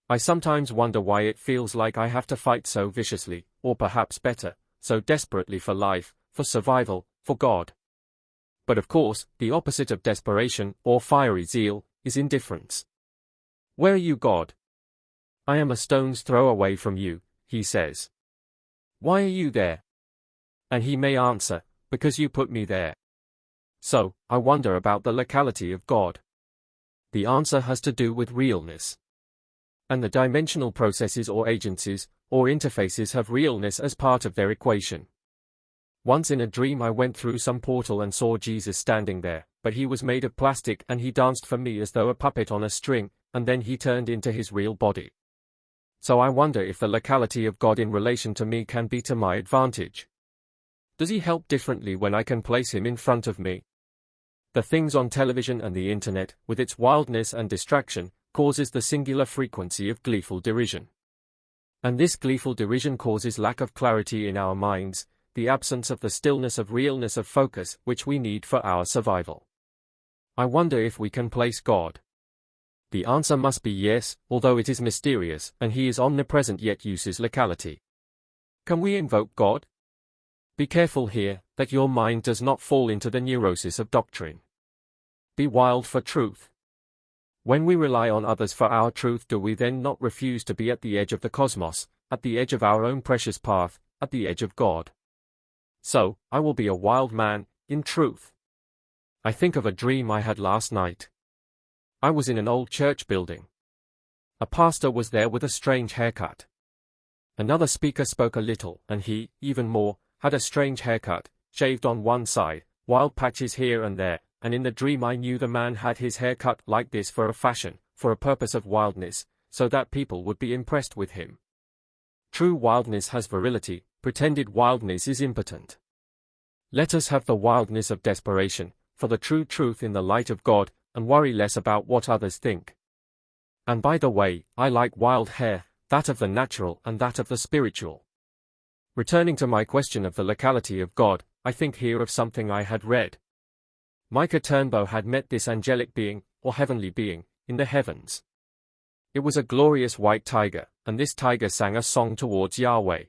I sometimes wonder why it feels like I have to fight so viciously, or perhaps better, so desperately for life, for survival, for God. But of course, the opposite of desperation, or fiery zeal, is indifference. Where are you, God? I am a stone's throw away from you, he says. Why are you there? And he may answer, because you put me there. So, I wonder about the locality of God. The answer has to do with realness. And the dimensional processes or agencies, or interfaces have realness as part of their equation. Once in a dream I went through some portal and saw Jesus standing there, but he was made of plastic and he danced for me as though a puppet on a string, and then he turned into his real body. So I wonder if the locality of God in relation to me can be to my advantage. Does he help differently when I can place him in front of me? The things on television and the internet, with its wildness and distraction, causes the singular frequency of gleeful derision. And this gleeful derision causes lack of clarity in our minds, the absence of the stillness of realness of focus which we need for our survival. I wonder if we can place God. The answer must be yes, although it is mysterious, and he is omnipresent yet uses locality. Can we invoke God? Be careful here, that your mind does not fall into the neurosis of doctrine. Be wild for truth. When we rely on others for our truth, do we then not refuse to be at the edge of the cosmos, at the edge of our own precious path, at the edge of God? So, I will be a wild man, in truth. I think of a dream I had last night. I was in an old church building. A pastor was there with a strange haircut. Another speaker spoke a little, and he, even more, had a strange haircut, shaved on one side, wild patches here and there, and in the dream I knew the man had his hair cut like this for a fashion, for a purpose of wildness, so that people would be impressed with him. True wildness has virility, pretended wildness is impotent. Let us have the wildness of desperation, for the true truth in the light of God, and worry less about what others think. And by the way, I like wild hair, that of the natural and that of the spiritual. Returning to my question of the locality of God, I think here of something I had read. Micah Turnbow had met this angelic being, or heavenly being, in the heavens. It was a glorious white tiger, and this tiger sang a song towards Yahweh.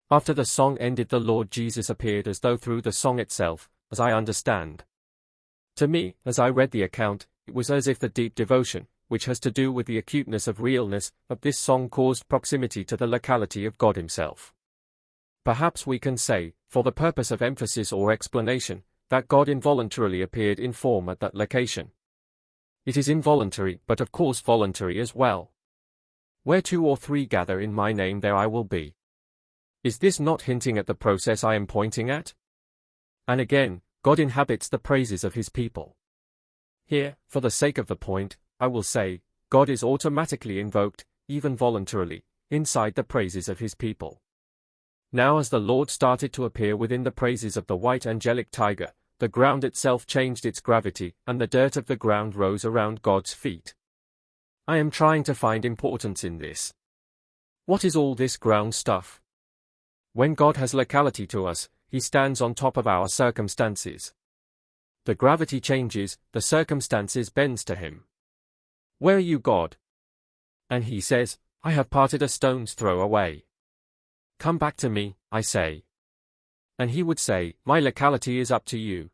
After the song ended, the Lord Jesus appeared as though through the song itself, as I understand. To me, as I read the account, it was as if the deep devotion, which has to do with the acuteness of realness, of this song caused proximity to the locality of God himself. Perhaps we can say, for the purpose of emphasis or explanation, that God involuntarily appeared in form at that location. It is involuntary, but of course voluntary as well. Where 2 or 3 gather in my name, there I will be. Is this not hinting at the process I am pointing at? And again, God inhabits the praises of his people. Here, for the sake of the point, I will say, God is automatically invoked, even voluntarily, inside the praises of his people. Now as the Lord started to appear within the praises of the white angelic tiger, the ground itself changed its gravity, and the dirt of the ground rose around God's feet. I am trying to find importance in this. What is all this ground stuff? When God has locality to us, he stands on top of our circumstances. The gravity changes, the circumstances bends to him. Where are you, God? And he says, I have parted a stone's throw away. Come back to me, I say. And he would say, my locality is up to you.